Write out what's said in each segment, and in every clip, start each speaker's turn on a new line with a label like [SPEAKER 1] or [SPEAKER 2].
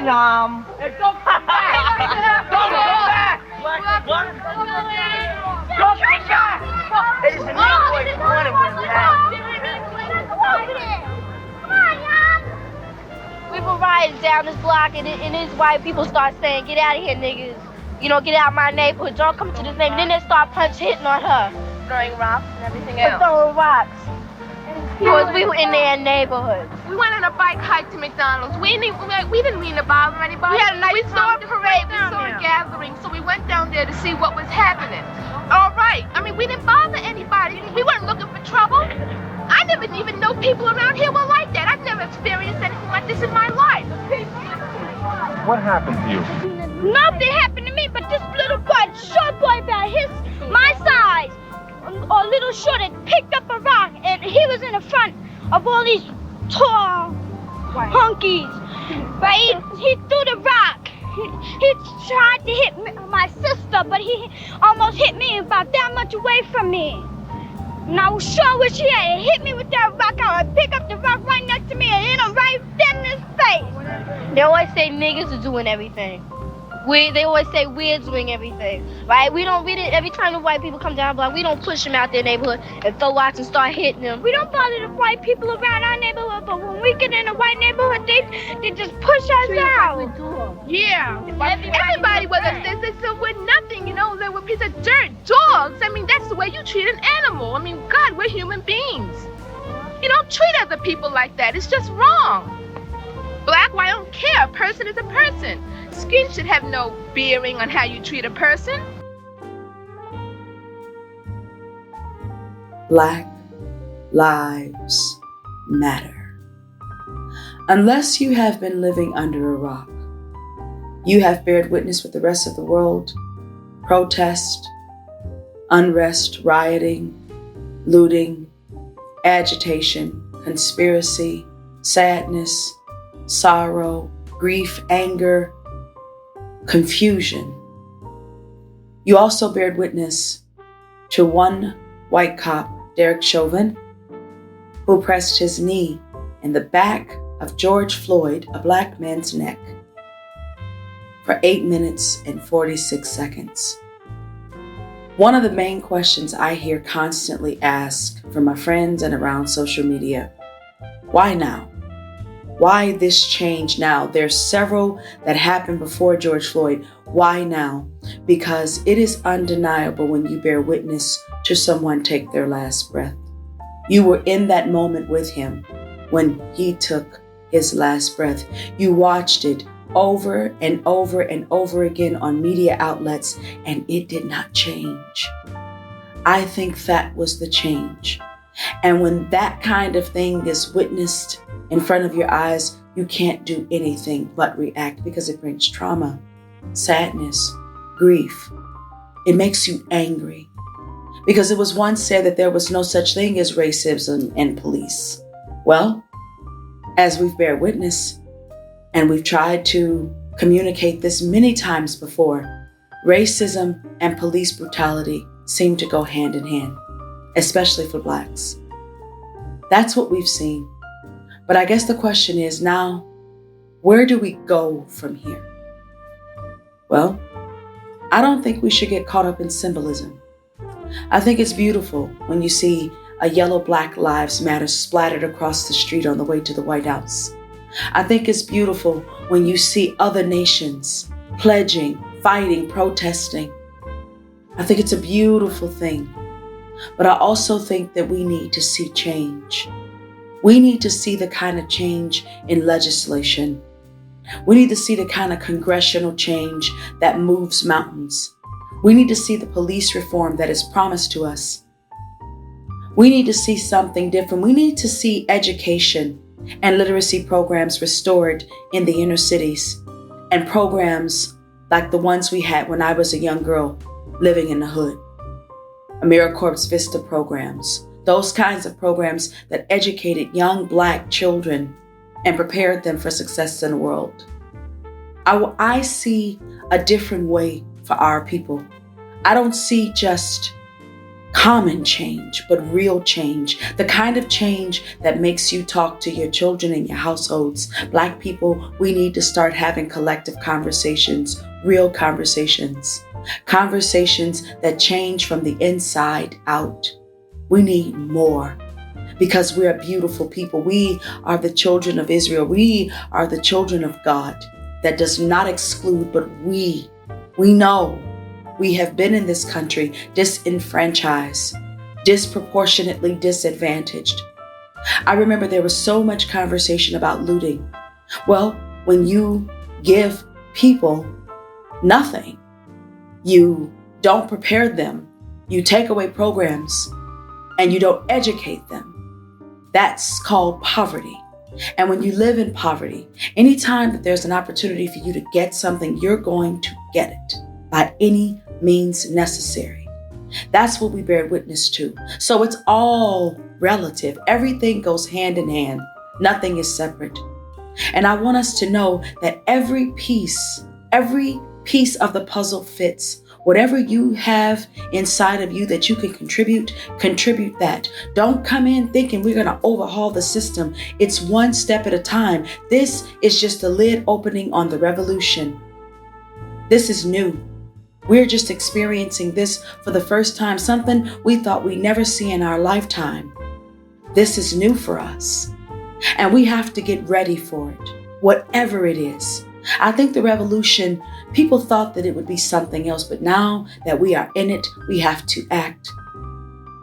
[SPEAKER 1] on, Hey, don't come back! Don't come back! What? Don't come back! Hey, it's a Neweer corner where we have.
[SPEAKER 2] Come on, Yum! We were riding down this block, and these white people start saying, "Get out of here, niggas. You know, get out of my neighborhood. Don't come to this neighborhood." Then they start hitting on her.
[SPEAKER 3] Throwing rocks and everything else.
[SPEAKER 2] Throwing rocks. Because we were in their neighborhood.
[SPEAKER 3] We went on a bike hike to McDonald's. We didn't mean to bother anybody.
[SPEAKER 2] We had a nice
[SPEAKER 3] We saw a parade, we saw a gathering, so we went down there to see what was happening. All right. I mean, we didn't bother anybody. We weren't looking for trouble. I never even know people around here were like that. I've never experienced anything like this in my life.
[SPEAKER 4] What happened to you?
[SPEAKER 2] Nothing happened to me, but this little boy, short boy about my size, or little short, had picked up a rock, and he was in the front of all these tall honkies. But he threw the rock. He tried to hit my sister, but he almost hit me about that much away from me. And I sure wish he had hit me with that rock. I would pick up the rock right next to me and hit him right dead in his face. They always say niggas are doing everything. They always say we're doing everything, right? Every time the white people come down the block, we don't push them out their neighborhood and throw rocks and start hitting them. We don't bother the white people around our neighborhood, but when we get in a white neighborhood, they just push us out.
[SPEAKER 3] Yeah. Everybody was upset. They said we're nothing, you know, they were a piece of dirt, dogs. I mean, that's the way you treat an animal. I mean, God, we're human beings. You don't treat other people like that. It's just wrong. Black, white, I don't care. A person is a person. Skin should have no bearing on how you treat a person.
[SPEAKER 5] Black lives matter. Unless you have been living under a rock, you have bared witness with the rest of the world, protest, unrest, rioting, looting, agitation, conspiracy, sadness, sorrow, grief, anger, confusion. You also bared witness to one white cop, Derek Chauvin, who pressed his knee in the back of George Floyd, a black man's neck, for 8 minutes and 46 seconds. One of the main questions I hear constantly asked from my friends and around social media: why now? Why this change now? There's several that happened before George Floyd. Why now? Because it is undeniable when you bear witness to someone take their last breath. You were in that moment with him when he took his last breath. You watched it over and over and over again on media outlets, and it did not change. I think that was the change. And when that kind of thing is witnessed in front of your eyes, you can't do anything but react, because it brings trauma, sadness, grief. It makes you angry, because it was once said that there was no such thing as racism and police. Well, as we've bear witness, and we've tried to communicate this many times before, racism and police brutality seem to go hand in hand, especially for Blacks. That's what we've seen. But I guess the question is now, where do we go from here? Well, I don't think we should get caught up in symbolism. I think it's beautiful when you see a yellow Black Lives Matter splattered across the street on the way to the White House. I think it's beautiful when you see other nations pledging, fighting, protesting. I think it's a beautiful thing. But I also think that we need to see change. We need to see the kind of change in legislation. We need to see the kind of congressional change that moves mountains. We need to see the police reform that is promised to us. We need to see something different. We need to see education and literacy programs restored in the inner cities, and programs like the ones we had when I was a young girl living in the hood. AmeriCorps Vista programs, those kinds of programs that educated young Black children and prepared them for success in the world. I see a different way for our people. I don't see just common change, but real change. The kind of change that makes you talk to your children and your households. Black people, we need to start having collective conversations, real conversations. Conversations that change from the inside out. We need more because we are beautiful people. We are the children of Israel. We are the children of God. That does not exclude, but we know we have been in this country disenfranchised, disproportionately disadvantaged. I remember there was so much conversation about looting. Well, when you give people nothing, you don't prepare them, you take away programs, and you don't educate them, that's called poverty. And when you live in poverty, anytime that there's an opportunity for you to get something, you're going to get it by any means necessary. That's what we bear witness to. So it's all relative. Everything goes hand in hand. Nothing is separate. And I want us to know that every piece of the puzzle fits. Whatever you have inside of you that you can contribute that. Don't come in thinking we're going to overhaul the system. It's one step at a time. This is just the lid opening on the revolution. This is new. We're just experiencing this for the first time, something we thought we'd never see in our lifetime. This is new for us, and we have to get ready for it, whatever it is. I think the revolution, people thought that it would be something else, but now that we are in it, we have to act.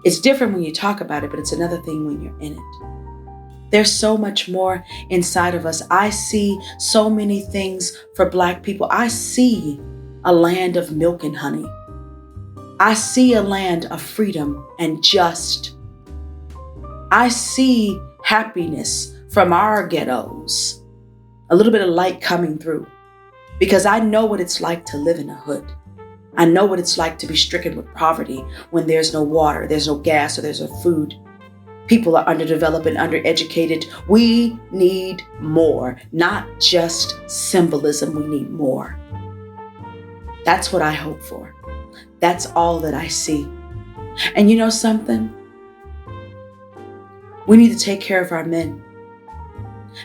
[SPEAKER 5] It's different when you talk about it, but it's another thing when you're in it. There's so much more inside of us. I see so many things for Black people. I see a land of milk and honey. I see a land of freedom and just. I see happiness from our ghettos. A little bit of light coming through. Because I know what it's like to live in a hood. I know what it's like to be stricken with poverty when there's no water, there's no gas, or there's no food. People are underdeveloped and undereducated. We need more, not just symbolism. We need more. That's what I hope for. That's all that I see. And you know something? We need to take care of our men.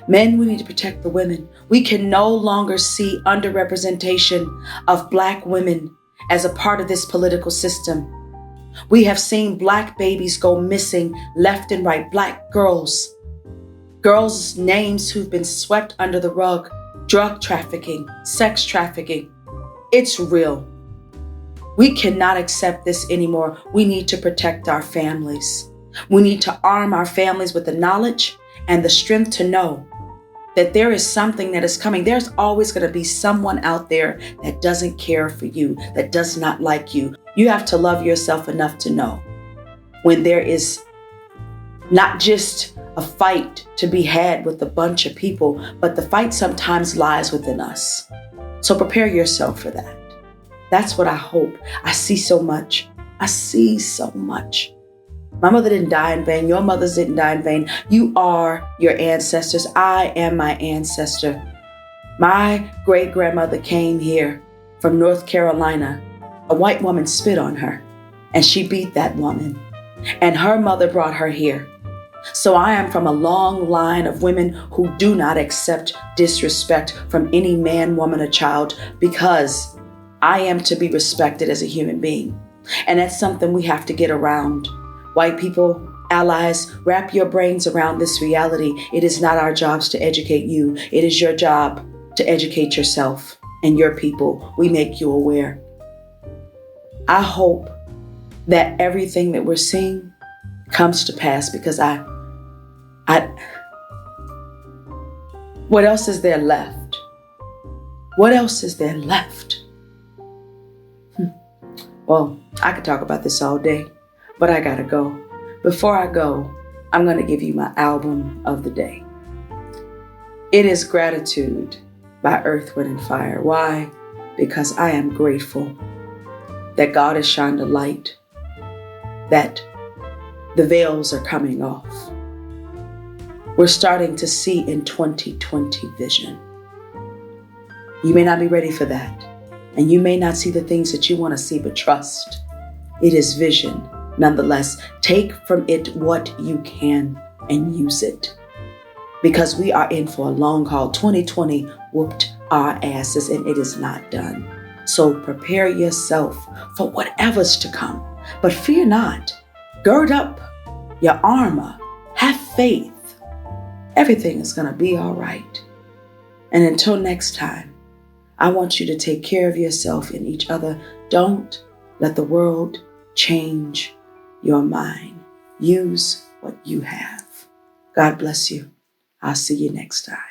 [SPEAKER 5] Men, we need to protect the women. We can no longer see underrepresentation of Black women as a part of this political system. We have seen Black babies go missing left and right. Black girls. Girls' names who've been swept under the rug. Drug trafficking, sex trafficking. It's real. We cannot accept this anymore. We need to protect our families. We need to arm our families with the knowledge and the strength to know that there is something that is coming. There's always going to be someone out there that doesn't care for you, that does not like you. You have to love yourself enough to know when there is not just a fight to be had with a bunch of people, but the fight sometimes lies within us. So prepare yourself for that. That's what I hope. I see so much. I see so much. My mother didn't die in vain. Your mothers didn't die in vain. You are your ancestors. I am my ancestor. My great-grandmother came here from North Carolina. A white woman spit on her, and she beat that woman. And her mother brought her here. So I am from a long line of women who do not accept disrespect from any man, woman, or child, because I am to be respected as a human being. And that's something we have to get around. White people, allies, wrap your brains around this reality. It is not our jobs to educate you. It is your job to educate yourself and your people. We make you aware. I hope that everything that we're seeing comes to pass, because what else is there left? What else is there left? Well, I could talk about this all day, but I gotta go. Before I go, I'm gonna give you my album of the day. It is Gratitude by Earth, Wind, and Fire. Why? Because I am grateful that God has shined a light, that the veils are coming off. We're starting to see in 2020 vision. You may not be ready for that, and you may not see the things that you want to see, but trust. It is vision Nonetheless, take from it what you can and use it. Because we are in for a long haul. 2020 whooped our asses and it is not done. So prepare yourself for whatever's to come. But fear not. Gird up your armor. Have faith. Everything is going to be all right. And until next time, I want you to take care of yourself and each other. Don't let the world change your mind. Use what you have. God bless you. I'll see you next time.